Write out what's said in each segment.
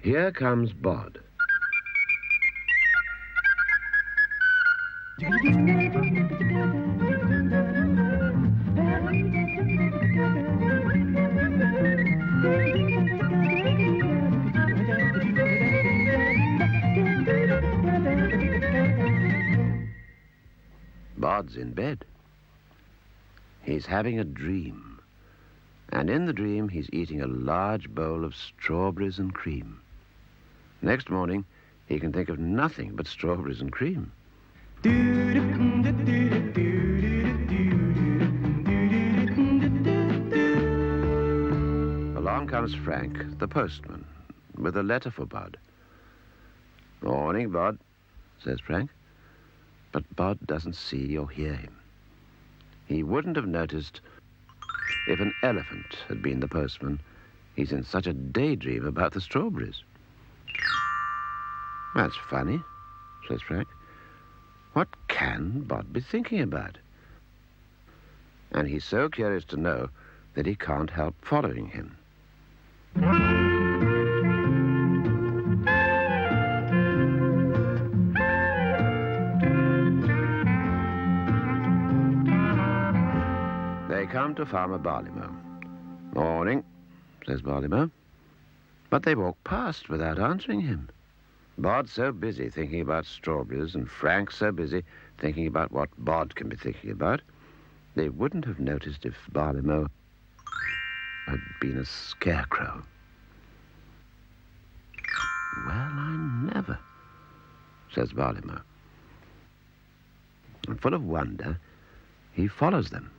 Here comes Bod. Bod's in bed. He's having a dream. And in the dream, he's eating a large bowl of strawberries and cream. Next morning, he can think of nothing but strawberries and cream. Along comes Frank, the postman, with a letter for Bod. "Morning, Bod," says Frank. But Bod doesn't see or hear him. He wouldn't have noticed if an elephant had been the postman. He's in such a daydream about the strawberries. "That's funny," says Frank. "What can Bod be thinking about?" And he's so curious to know that he can't help following him. They come to Farmer Barleymow. "Morning," says Barleymow. But they walk past without answering him. Bod's so busy thinking about strawberries, and Frank's so busy thinking about what Bod can be thinking about, they wouldn't have noticed if Barleymow had been a scarecrow. "Well, I never," says Barleymow. And full of wonder, he follows them.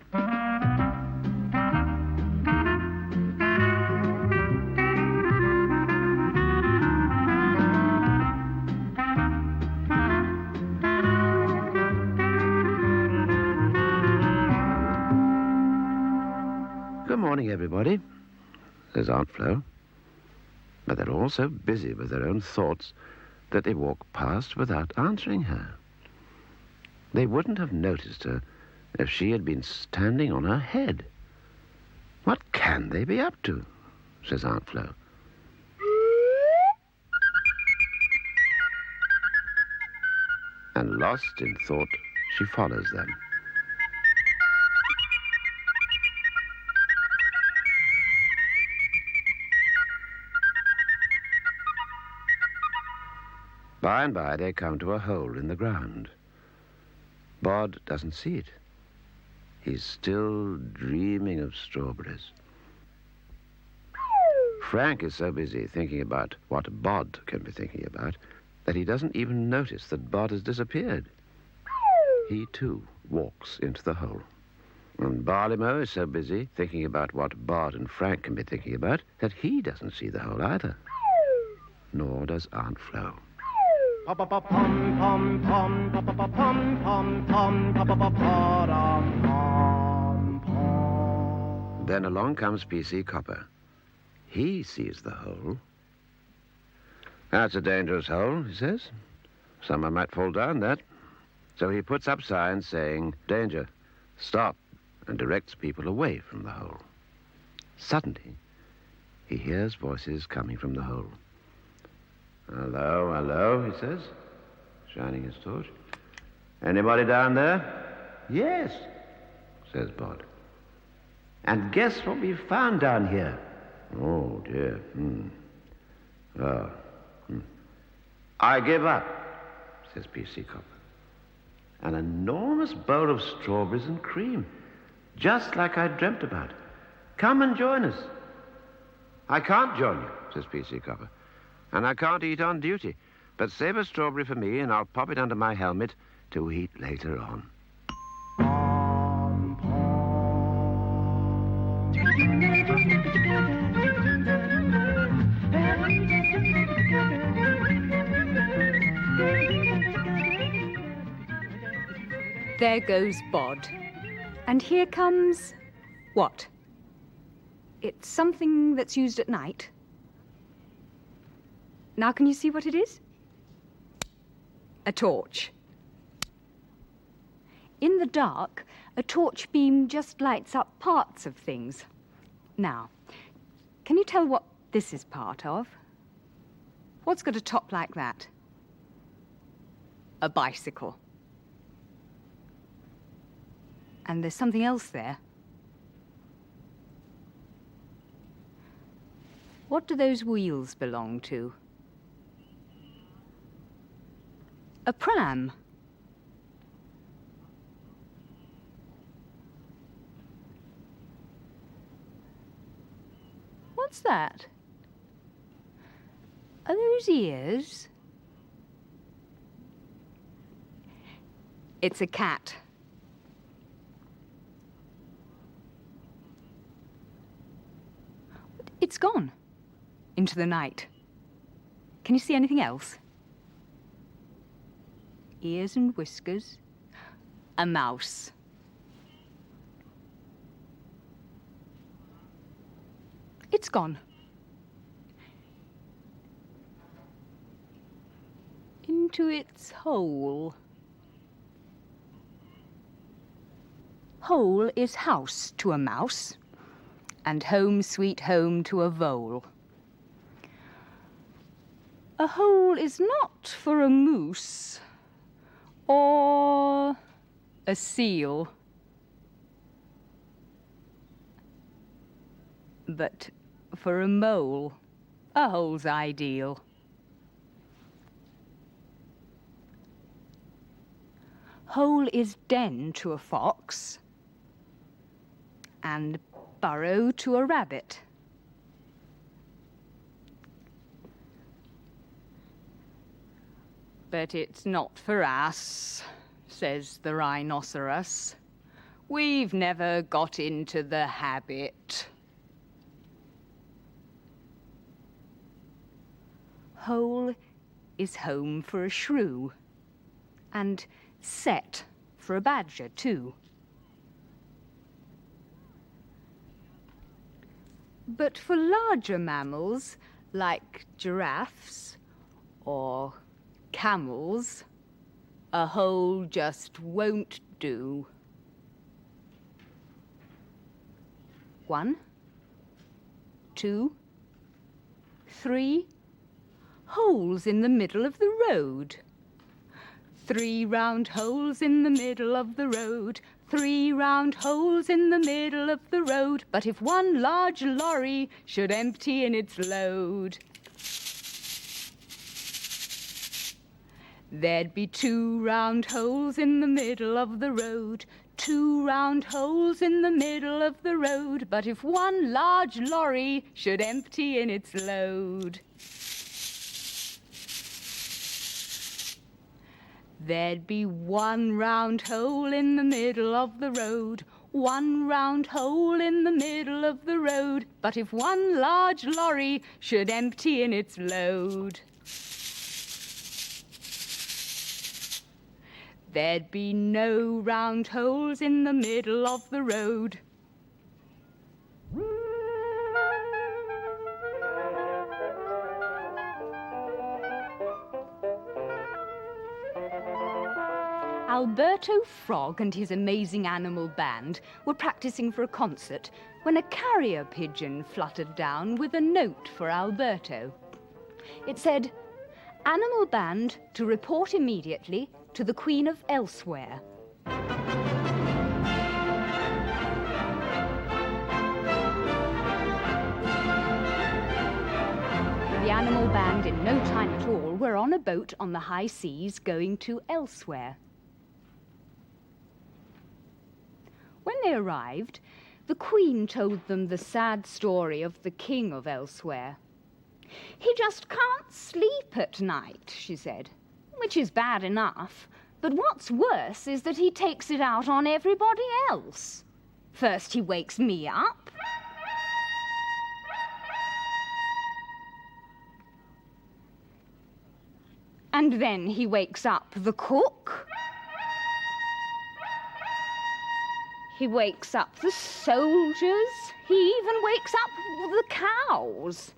"Good morning, everybody," says Aunt Flo. But they're all so busy with their own thoughts that they walk past without answering her. They wouldn't have noticed her if she had been standing on her head. "What can they be up to?" says Aunt Flo. And lost in thought, she follows them. By and by, they come to a hole in the ground. Bod doesn't see it. He's still dreaming of strawberries. Frank is so busy thinking about what Bod can be thinking about that he doesn't even notice that Bod has disappeared. He, too, walks into the hole. And Barleymow is so busy thinking about what Bod and Frank can be thinking about that he doesn't see the hole either. Nor does Aunt Flo. Then along comes P.C. Copper. He sees the hole. "That's a dangerous hole," he says. "Someone might fall down that." So he puts up signs saying, "Danger, stop," and directs people away from the hole. Suddenly, he hears voices coming from the hole. "Hello, hello," he says, shining his torch. "Anybody down there?" "Yes," says Bod. "And guess what we found down here?" "Oh, dear. "I give up," says P.C. Copper. "An enormous bowl of strawberries and cream, just like I dreamt about. Come and join us." "I can't join you," says P.C. Copper. "And I can't eat on duty. But save a strawberry for me, and I'll pop it under my helmet to eat later on." There goes Bod. And here comes... what? It's something that's used at night. Now can you see what it is? A torch. In the dark, a torch beam just lights up parts of things. Now, can you tell what this is part of? What's got a top like that? A bicycle. And there's something else there. What do those wheels belong to? A pram. What's that? Are those ears? It's a cat. It's gone into the night. Can you see anything else? Ears and whiskers. A mouse. It's gone. Into its hole. Hole is house to a mouse, and home sweet home to a vole. A hole is not for a moose or a seal, but for a mole, a hole's ideal. Hole is den to a fox, and burrow to a rabbit. But it's not for us, says the rhinoceros. We've never got into the habit. Hole is home for a shrew, and set for a badger too. But for larger mammals, like giraffes or camels, a hole just won't do. 1, 2, 3 holes in the middle of the road. 3 round holes in the middle of the road. 3 round holes in the middle of the road. But if one large lorry should empty in its load, there'd be 2 round holes in the middle of the road. 2 round holes in the middle of the road. But if one large lorry should empty in its load, there'd be 1 round hole in the middle of the road. 1 round hole in the middle of the road. But if one large lorry should empty in its load, there'd be no round holes in the middle of the road. Alberto Frog and his amazing animal band were practicing for a concert when a carrier pigeon fluttered down with a note for Alberto. It said, "Animal band to report immediately to the Queen of Elsewhere." The animal band in no time at all were on a boat on the high seas going to Elsewhere. When they arrived, the Queen told them the sad story of the King of Elsewhere. "He just can't sleep at night," she said, "which is bad enough. But what's worse is that he takes it out on everybody else. First he wakes me up, and then he wakes up the cook. He wakes up the soldiers. He even wakes up the cows.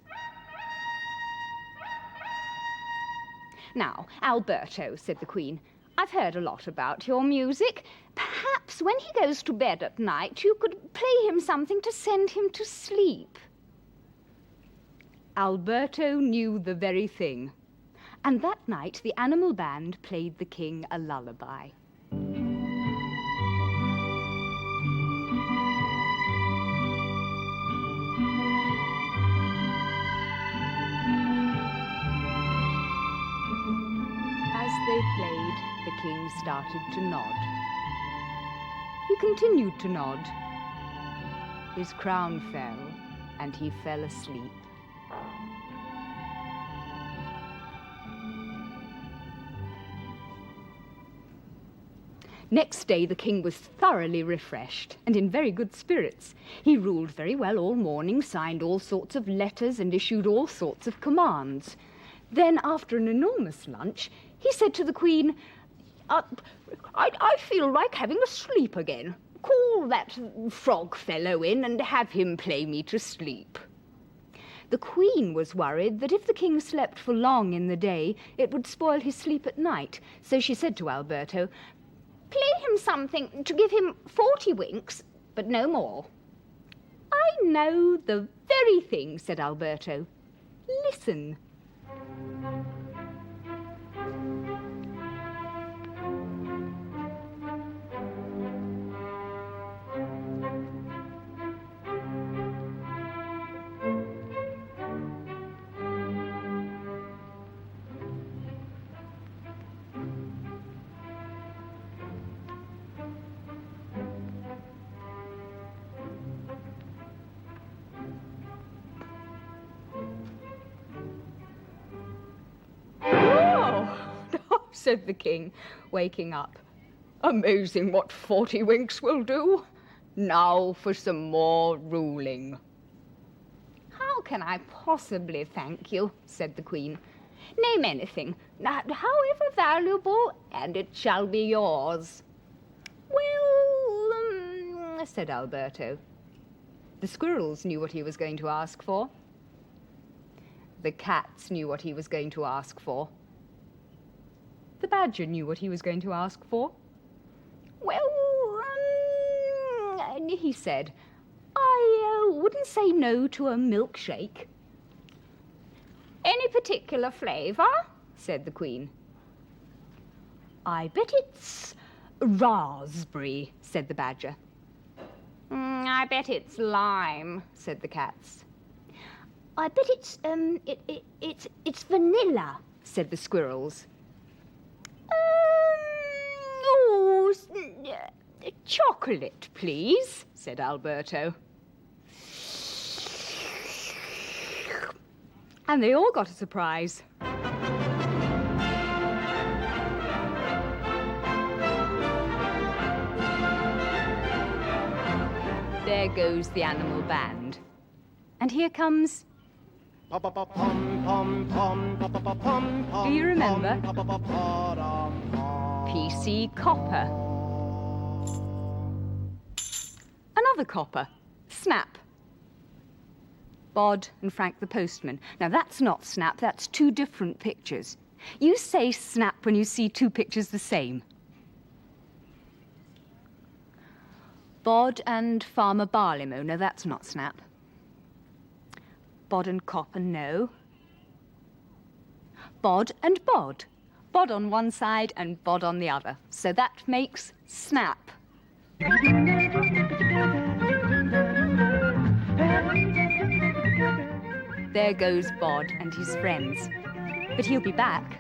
Now, Alberto," said the Queen, "I've heard a lot about your music. Perhaps when he goes to bed at night, you could play him something to send him to sleep." Alberto knew the very thing. And that night the animal band played the king a lullaby. As they played, the king started to nod. He continued to nod. His crown fell, and he fell asleep. Next day the king was thoroughly refreshed and in very good spirits. He ruled very well all morning, signed all sorts of letters and issued all sorts of commands. Then, after an enormous lunch, he said to the Queen, I feel like having a sleep again. Call that frog fellow in and have him play me to sleep. The Queen was worried that if the king slept for long in the day, it would spoil his sleep at night. So she said to Alberto, play him something to give him 40 winks, but no more. I know the very thing, said Alberto. Listen. Said the king, waking up. Amazing what 40 winks will do. Now for some more ruling. How can I possibly thank you, said the Queen. Name anything, however valuable, and it shall be yours. Well, said Alberto. The squirrels knew what he was going to ask for. The cats knew what he was going to ask for. The badger knew what he was going to ask for. Well, he said, I wouldn't say no to a milkshake. Any particular flavour? Said the Queen. I bet it's raspberry, said the badger. I bet it's lime, said the cats. I bet it's vanilla, said the squirrels. Chocolate, please, said Alberto. And they all got a surprise. There goes the animal band. And here comes... Do you remember? PC Copper. Another copper, Snap. Bod and Frank the postman. Now that's not Snap, that's two different pictures. You say Snap when you see two pictures the same. Bod and Farmer Barleymow. No, that's not Snap. Bod and Copper, no. Bod and Bod. Bod on one side and Bod on the other. So that makes Snap. There goes Bod and his friends. But he'll be back.